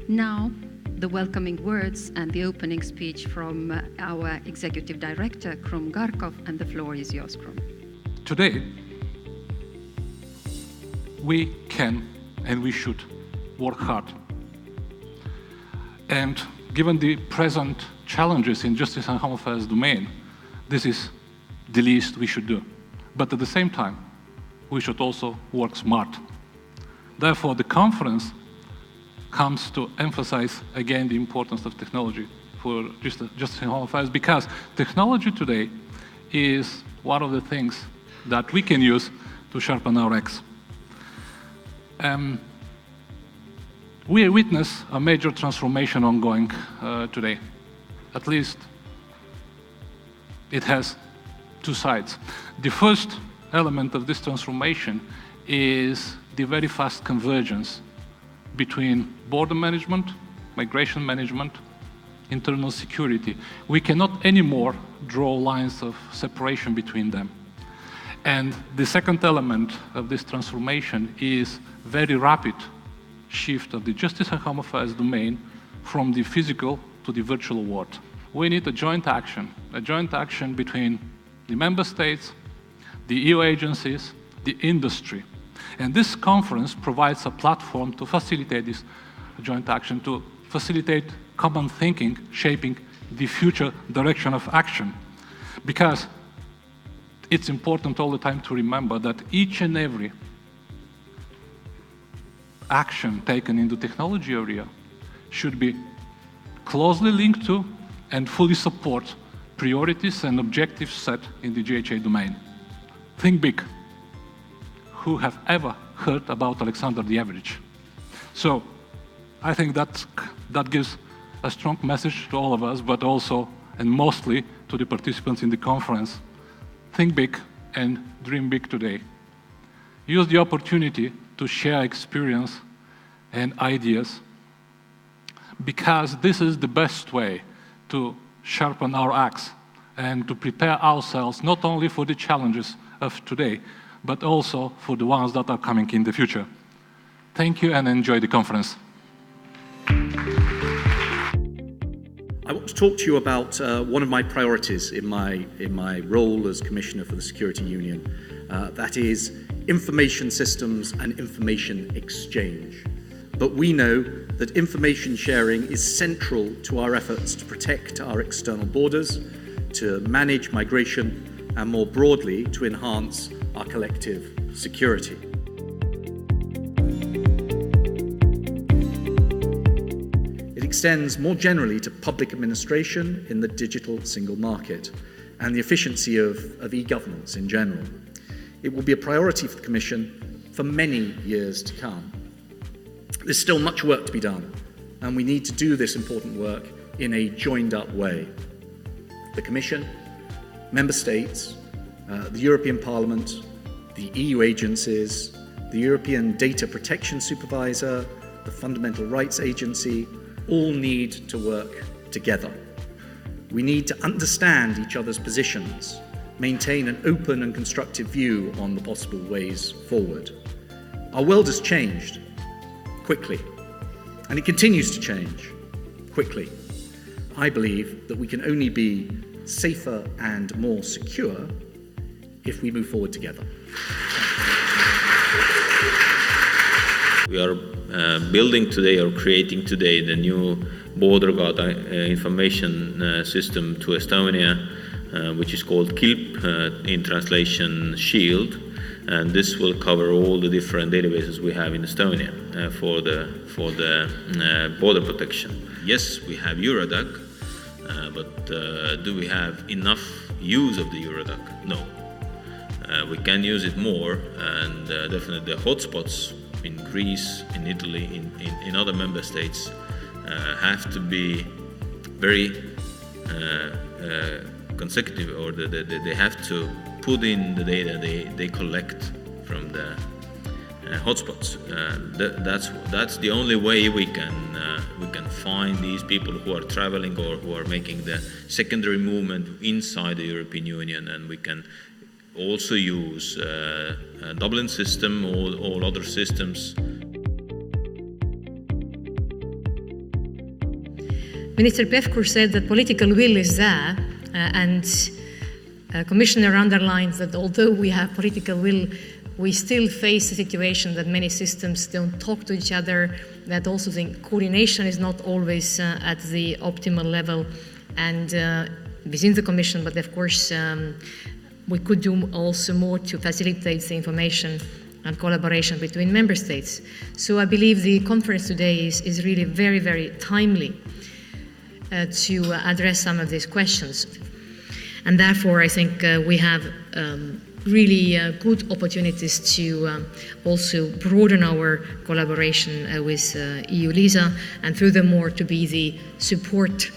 Now, the welcoming words and the opening speech from our Executive Director, Krum Garkov, and the floor is yours, Krum. Today, we can and we should work hard. And given the present challenges in justice and home affairs domain, this is the least we should do. But at the same time, we should also work smart. Therefore, the conference comes to emphasize again the importance of technology for justice and home affairs, because technology today is one of the things that we can use to sharpen our axe. We witness a major transformation ongoing today. At least it has two sides. The first element of this transformation is the very fast convergence between border management, migration management, internal security. We cannot anymore draw lines of separation between them. And the second element of this transformation is very rapid shift of the justice and home affairs domain from the physical to the virtual world. We need a joint action between the member states, the EU agencies, the industry. And this conference provides a platform to facilitate this joint action, to facilitate common thinking, shaping the future direction of action. Because it's important all the time to remember that each and every action taken in the technology area should be closely linked to and fully support priorities and objectives set in the JHA domain. Think big. Who have ever heard about Alexander the Average? So I think that gives a strong message to all of us, but also and mostly to the participants in the conference. Think big and dream big today. Use the opportunity to share experience and ideas, because this is the best way to sharpen our axe and to prepare ourselves not only for the challenges of today, but also for the ones that are coming in the future. Thank you and enjoy the conference. I want to talk to you about one of my priorities in my role as Commissioner for the Security Union. That is information systems and information exchange. But we know that information sharing is central to our efforts to protect our external borders, to manage migration, and more broadly, to enhance our collective security. It extends more generally to public administration in the digital single market and the efficiency of e-governance in general. It will be a priority for the Commission for many years to come. There's still much work to be done, and we need to do this important work in a joined-up way. The Commission, Member States, the European Parliament, the EU agencies, the European Data Protection Supervisor, the Fundamental Rights Agency, all need to work together. We need to understand each other's positions, maintain an open and constructive view on the possible ways forward. Our world has changed quickly, and it continues to change quickly. I believe that we can only be safer and more secure if we move forward together. We are building today or creating today the new border guard information system to Estonia, which is called KILP, in translation Shield, and this will cover all the different databases we have in Estonia for the border protection. Yes, we have Eurodac, but do we have enough use of the Eurodac? No. We can use it more, and definitely the hotspots in Greece, in Italy, in other member states have to be very consecutive, or they have to put in the data they collect from the hotspots. That's the only way we can find these people who are traveling or who are making the secondary movement inside the European Union, and we can also use Dublin system or all other systems. Minister Pevkur said that political will is there, and Commissioner underlines that although we have political will, we still face a situation that many systems don't talk to each other, that also the coordination is not always at the optimal level and within the Commission, but of course we could do also more to facilitate the information and collaboration between member states. So I believe the conference today is really very, very timely to address some of these questions. And therefore I think we have really good opportunities to also broaden our collaboration with EU LISA, and furthermore to be the support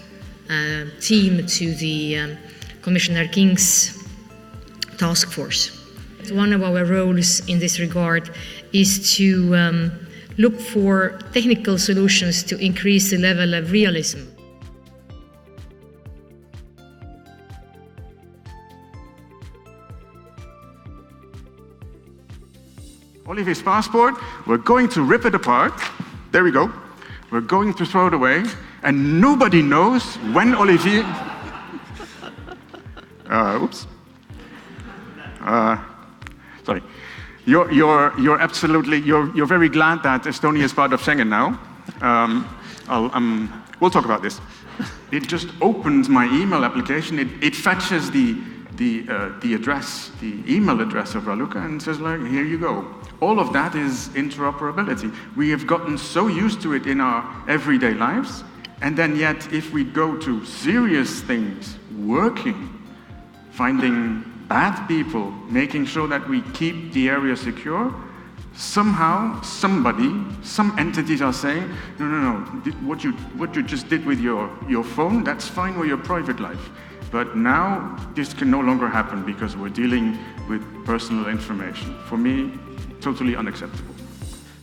team to the Commissioner King's task force. One of our roles in this regard is to look for technical solutions to increase the level of realism. Olivier's passport, we're going to rip it apart. There we go. We're going to throw it away, and nobody knows when Olivier... oops. Sorry. You're absolutely, you're very glad that Estonia is part of Schengen now. We'll talk about this. It just opens my email application. It fetches the address, the email address of Raluca, and says, like, here you go. All of that is interoperability. We have gotten so used to it in our everyday lives, and then yet if we go to serious things, working, finding bad people, making sure that we keep the area secure, somehow, some entities are saying, no, what you just did with your phone, that's fine with your private life. But now, this can no longer happen because we're dealing with personal information. For me, totally unacceptable.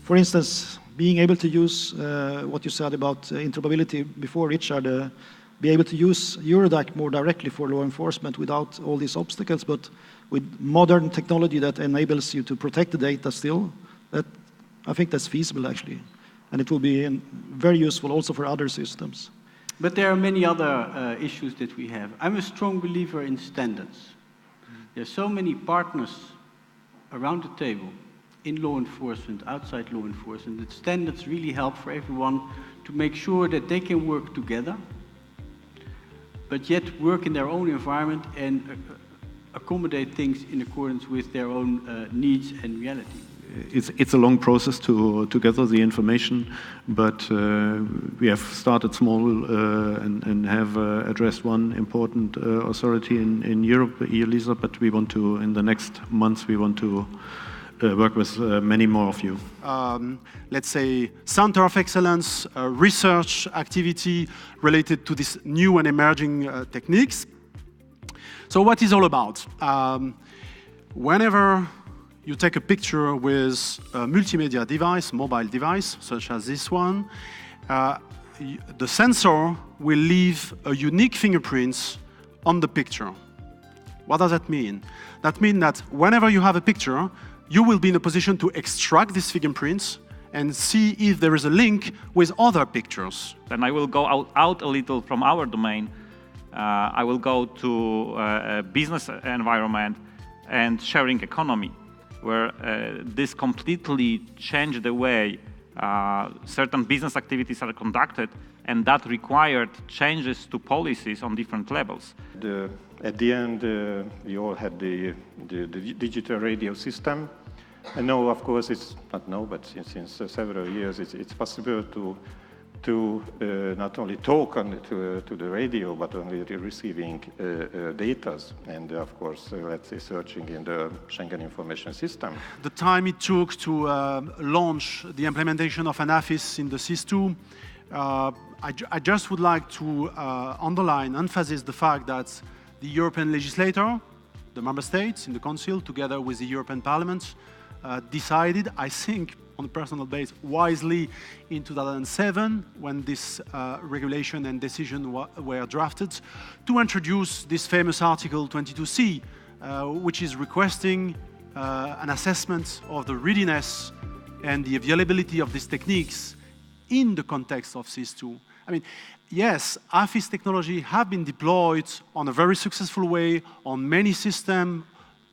For instance, being able to use what you said about interoperability before, Richard, be able to use Eurodac more directly for law enforcement without all these obstacles, but with modern technology that enables you to protect the data still, I think that's feasible actually. And it will be very useful also for other systems. But there are many other issues that we have. I'm a strong believer in standards. There are so many partners around the table in law enforcement, outside law enforcement, that standards really help for everyone to make sure that they can work together, but yet work in their own environment and accommodate things in accordance with their own needs and reality. It's a long process to gather the information, but we have started small and have addressed one important authority in Europe, EU LISA, but we want to, in the next months, we want to work with many more of you. Let's say, center of excellence, research activity related to these new and emerging techniques. So what is all about? Whenever you take a picture with a multimedia device, mobile device, such as this one, the sensor will leave a unique fingerprint on the picture. What does that mean? That means that whenever you have a picture, you will be in a position to extract these fingerprints and see if there is a link with other pictures. And I will go out a little from our domain. I will go to a business environment and sharing economy, where this completely changed the way certain business activities are conducted, and that required changes to policies on different levels. At the end, we all had the digital radio system. And now, of course, it's not now, but since several years, it's possible to not only talk to the radio, but only receiving data, and of course, let's say, searching in the Schengen information system. The time it took to launch the implementation of ANAFIS in the SIS2, I just would like to emphasize the fact that the European legislator, the member states in the Council, together with the European Parliament, decided, I think, on a personal basis, wisely in 2007, when this regulation and decision were drafted, to introduce this famous Article 22C, which is requesting an assessment of the readiness and the availability of these techniques in the context of SIS2. I mean, yes, AFIS technology have been deployed on a very successful way on many systems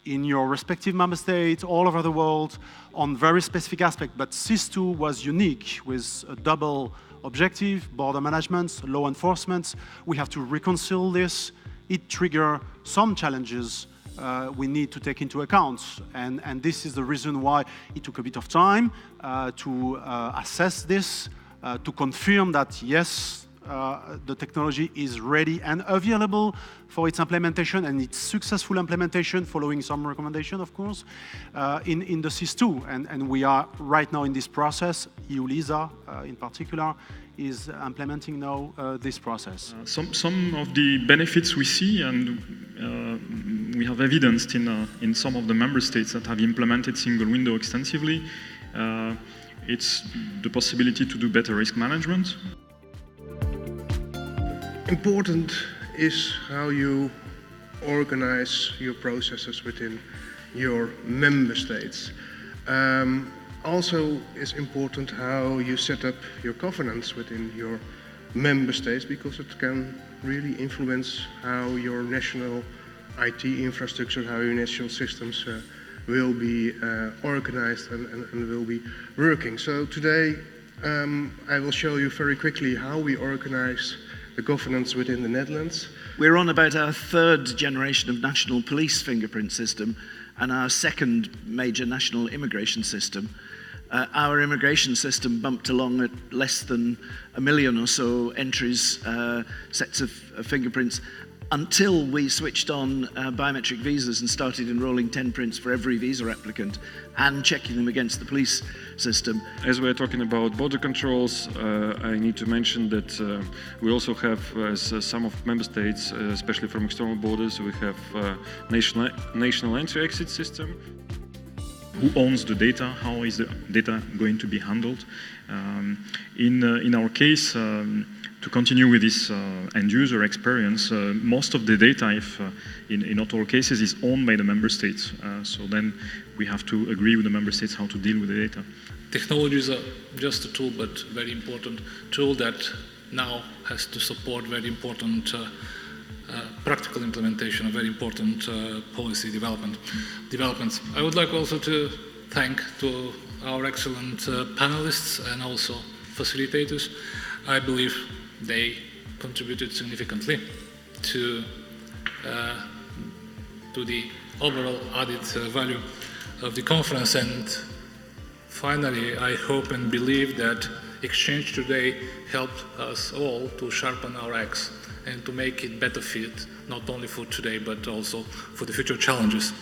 in your respective member states all over the world on very specific aspects, but SIS2 was unique with a double objective, border management, law enforcement. We have to reconcile this. It triggers some challenges we need to take into account. And this is the reason why it took a bit of time to assess this, to confirm that, yes, the technology is ready and available for its implementation and its successful implementation following some recommendation, of course, in the SIS2. And we are right now in this process. EU-LISA, in particular, is implementing now this process. Some of the benefits we see, and we have evidenced in some of the member states that have implemented single window extensively, it's the possibility to do better risk management. Important is how you organize your processes within your member states. Also, it's important how you set up your governance within your member states, because it can really influence how your national IT infrastructure, how your national systems will be organized and will be working. So today I will show you very quickly how we organize the governance within the Netherlands. We're on about our third generation of national police fingerprint system and our second major national immigration system. Our immigration system bumped along at less than 1 million or so entries, sets of fingerprints, until we switched on biometric visas and started enrolling 10 prints for every visa applicant and checking them against the police system. As we're talking about border controls, I need to mention that we also have, as some of member states, especially from external borders, we have national entry-exit system. Who owns the data? How is the data going to be handled? In our case, to continue with this end-user experience, most of the data, if in not all cases, is owned by the member states. So then we have to agree with the member states how to deal with the data. Technology is just a tool, but very important tool that now has to support very important practical implementation of very important policy developments. I would like also to thank to our excellent panelists and also facilitators. I believe they contributed significantly to the overall added value of the conference. And finally, I hope and believe that exchange today helped us all to sharpen our axe and to make it better fit, not only for today, but also for the future challenges.